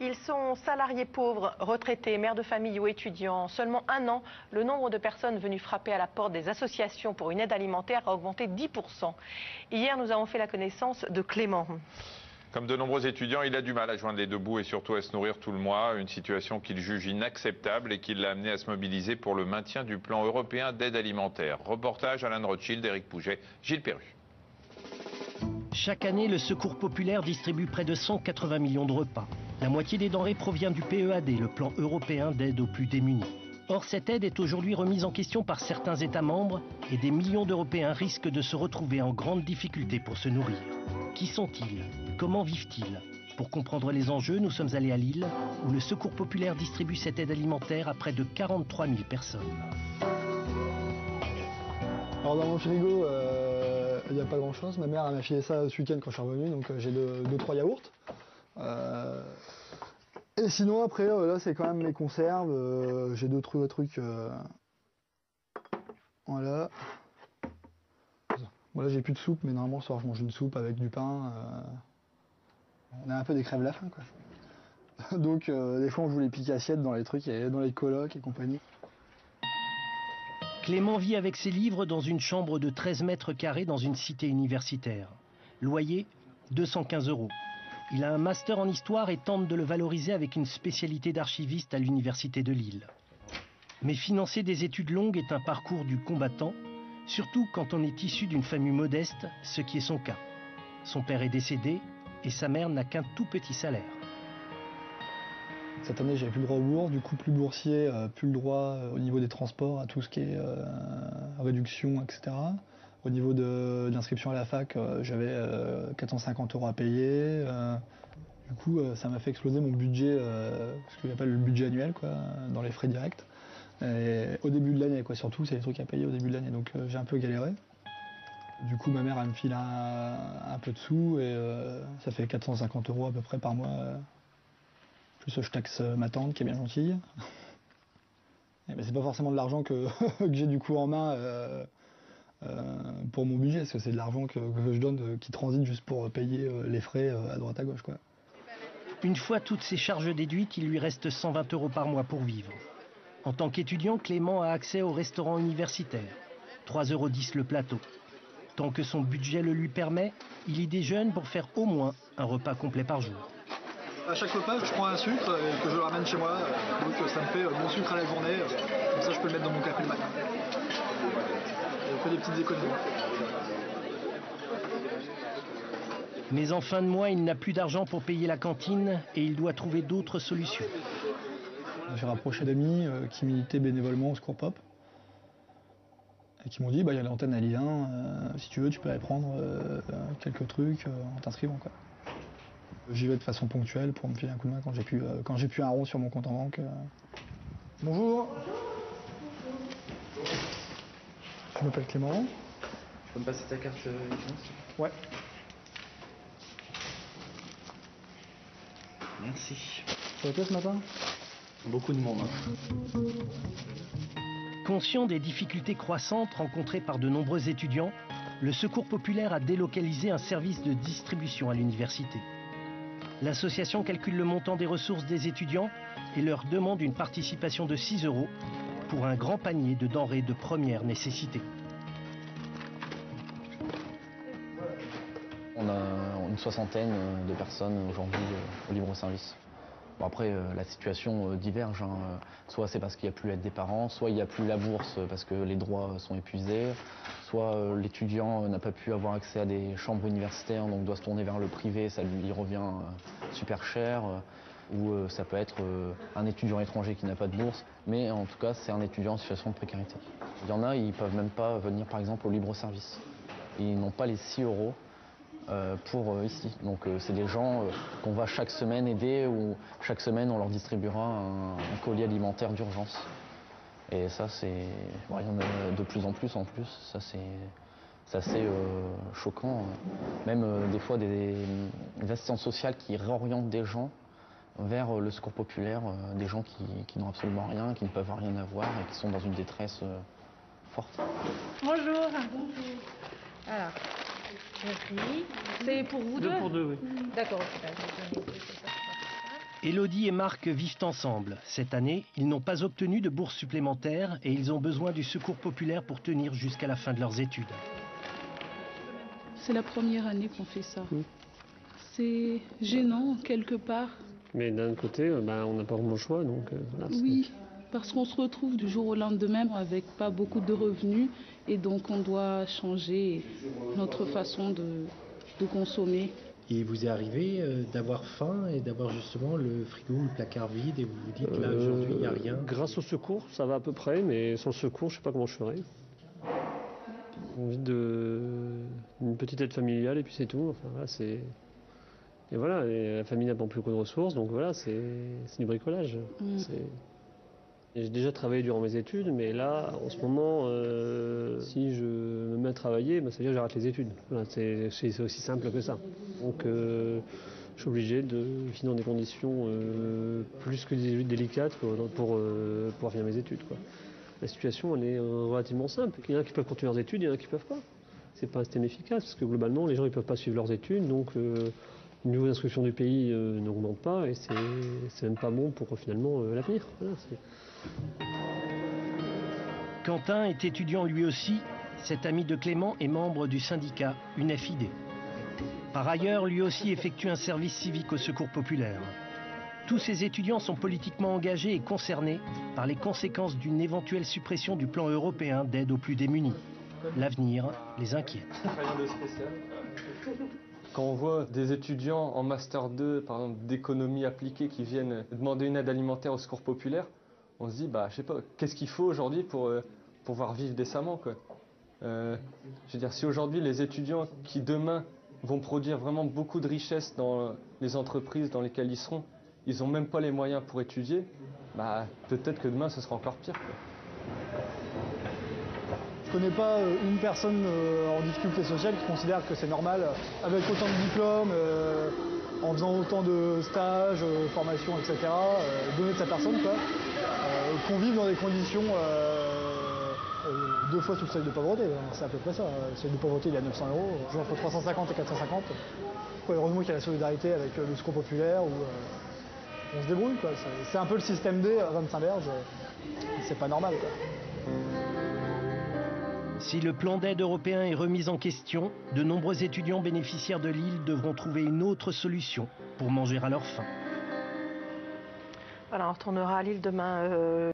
Qu'ils sont salariés pauvres, retraités, mères de famille ou étudiants, seulement un an, le nombre de personnes venues frapper à la porte des associations pour une aide alimentaire a augmenté 10%. Hier, nous avons fait la connaissance de Clément. Comme de nombreux étudiants, il a du mal à joindre les deux bouts et surtout à se nourrir tout le mois, une situation qu'il juge inacceptable et qui l'a amené à se mobiliser pour le maintien du plan européen d'aide alimentaire. Reportage Alain Rothschild, Éric Pouget, Gilles Perru. Chaque année, le Secours populaire distribue près de 180 millions de repas. La moitié des denrées provient du PEAD, le plan européen d'aide aux plus démunis. Or, cette aide est aujourd'hui remise en question par certains États membres et des millions d'Européens risquent de se retrouver en grande difficulté pour se nourrir. Qui sont-ils? Comment vivent-ils? Pour comprendre les enjeux, nous sommes allés à Lille, où le Secours populaire distribue cette aide alimentaire à près de 43 000 personnes. Alors dans mon frigo, il n'y a pas grand-chose. Ma mère m'a filé ça ce week-end quand je suis revenu, donc j'ai 2-3 yaourts. Et sinon après, là c'est quand même mes conserves. J'ai d'autres trucs. Voilà. Bon là j'ai plus de soupe, mais normalement ce soir je mange une soupe avec du pain. On a un peu des crèves la faim quoi. Donc des fois on joue les piques-assiettes dans les trucs, dans les colocs et compagnie. Clément vit avec ses livres dans une chambre de 13 mètres carrés dans une cité universitaire. Loyer, 215 €. Il a un master en histoire et tente de le valoriser avec une spécialité d'archiviste à l'université de Lille. Mais financer des études longues est un parcours du combattant, surtout quand on est issu d'une famille modeste, ce qui est son cas. Son père est décédé et sa mère n'a qu'un tout petit salaire. Cette année, j'avais plus le droit aux bourses, du coup plus boursier, plus le droit au niveau des transports à tout ce qui est réduction, etc. Au niveau de l'inscription à la fac, j'avais 450 € à payer. Du coup, ça m'a fait exploser mon budget, ce que j'appelle le budget annuel, quoi, dans les frais directs. Et au début de l'année, quoi, surtout, c'est les trucs à payer au début de l'année, donc j'ai un peu galéré. Du coup, ma mère, elle me file un peu de sous et ça fait 450 € à peu près par mois. Plus je taxe ma tante qui est bien gentille. Ben, c'est pas forcément de l'argent que j'ai du coup en main pour mon budget, parce que c'est de l'argent que je donne qui transite juste pour payer les frais à droite à gauche, quoi. Une fois toutes ces charges déduites, il lui reste 120 € par mois pour vivre. En tant qu'étudiant, Clément a accès au restaurant universitaire. 3,10 € le plateau. Tant que son budget le lui permet, il y déjeune pour faire au moins un repas complet par jour. À chaque repas, je prends un sucre et que je ramène chez moi, donc ça me fait mon sucre à la journée, comme ça je peux le mettre dans mon café le matin. Et on fait des petites économies. Mais en fin de mois, il n'a plus d'argent pour payer la cantine et il doit trouver d'autres solutions. J'ai rapproché d'amis qui militaient bénévolement au Secours Pop et qui m'ont dit, il y a l'antenne à Lille 1, si tu veux, tu peux aller prendre quelques trucs en t'inscrivant, quoi. J'y vais de façon ponctuelle pour me filer un coup de main quand j'ai plus un rond sur mon compte en banque. Bonjour. Je m'appelle Clément. Tu peux me passer ta carte étudiante? Ouais. Merci. Ça va bien ce matin? Beaucoup de monde. Hein. Conscient des difficultés croissantes rencontrées par de nombreux étudiants, le Secours populaire a délocalisé un service de distribution à l'université. L'association calcule le montant des ressources des étudiants et leur demande une participation de 6 € pour un grand panier de denrées de première nécessité. On a une soixantaine de personnes aujourd'hui au libre-service. Bon, après, la situation diverge. Hein. Soit c'est parce qu'il n'y a plus l'aide des parents, soit il n'y a plus la bourse parce que les droits sont épuisés, soit l'étudiant n'a pas pu avoir accès à des chambres universitaires, donc doit se tourner vers le privé, ça lui revient super cher. Ou ça peut être un étudiant étranger qui n'a pas de bourse, mais en tout cas c'est un étudiant en situation de précarité. Il y en a, ils ne peuvent même pas venir par exemple au libre-service. Ils n'ont pas les 6 € pour ici. Donc c'est des gens qu'on va chaque semaine aider ou chaque semaine on leur distribuera un colis alimentaire d'urgence. Et ça c'est... Bon, il y en a de plus en plus ça c'est assez choquant. Même des fois des assistantes sociales qui réorientent des gens vers le secours populaire, des gens qui n'ont absolument rien, qui ne peuvent rien avoir et qui sont dans une détresse forte. Bonjour. Alors, merci. C'est pour vous deux? Deux pour deux, oui. D'accord. Élodie et Marc vivent ensemble. Cette année, ils n'ont pas obtenu de bourse supplémentaire et ils ont besoin du secours populaire pour tenir jusqu'à la fin de leurs études. C'est la première année qu'on fait ça. C'est gênant quelque part. Mais d'un côté, on n'a pas vraiment le choix. Donc, voilà, oui, parce qu'on se retrouve du jour au lendemain avec pas beaucoup de revenus et donc on doit changer notre façon de consommer. Et vous est arrivé d'avoir faim et d'avoir justement le frigo ou le placard vide et vous vous dites là aujourd'hui il n'y a rien? Grâce au secours, ça va à peu près, mais sans le secours, je ne sais pas comment je ferais. Envie d'une petite aide familiale et puis c'est tout. Enfin, voilà, et voilà, et la famille n'a pas plus beaucoup de ressources, donc voilà, c'est du bricolage. J'ai déjà travaillé durant mes études, mais là, en ce moment, si je me mets à travailler, ça veut dire que j'arrête les études. Voilà, c'est aussi simple que ça. Donc, je suis obligé de finir dans des conditions plus que délicates pour finir mes études, quoi. La situation, elle est relativement simple. Il y en a qui peuvent continuer leurs études, il y en a qui ne peuvent pas. C'est pas un système efficace, parce que globalement, les gens ne peuvent pas suivre leurs études, donc le niveau d'instruction du pays n'augmente pas, et c'est même pas bon pour finalement l'avenir. Voilà, Quentin est étudiant lui aussi. Cet ami de Clément est membre du syndicat UNFID. Par ailleurs, lui aussi effectue un service civique au secours populaire. Tous ces étudiants sont politiquement engagés et concernés par les conséquences d'une éventuelle suppression du plan européen d'aide aux plus démunis. L'avenir les inquiète. Rien de spécial. Quand on voit des étudiants en Master 2, par exemple d'économie appliquée, qui viennent demander une aide alimentaire au secours populaire, on se dit, je sais pas, qu'est-ce qu'il faut aujourd'hui pour pouvoir vivre décemment, quoi. Je veux dire, si aujourd'hui les étudiants qui demain vont produire vraiment beaucoup de richesses dans les entreprises dans lesquelles ils seront, ils n'ont même pas les moyens pour étudier, peut-être que demain ce sera encore pire, quoi. Je connais pas une personne en difficulté sociale qui considère que c'est normal, avec autant de diplômes, en faisant autant de stages, formations, etc., donner de sa personne, quoi, qu'on vive dans des conditions 2 fois sous le seuil de pauvreté. C'est à peu près ça. Le seuil de pauvreté, il est à 900 €. Genre entre 350 et 450. Heureusement qu'il y a la solidarité avec le secours populaire, où on se débrouille, quoi. C'est un peu le système D à 25 berges. C'est pas normal, quoi. Si le plan d'aide européen est remis en question, de nombreux étudiants bénéficiaires de l'île devront trouver une autre solution pour manger à leur faim. Voilà, on retournera à Lille demain.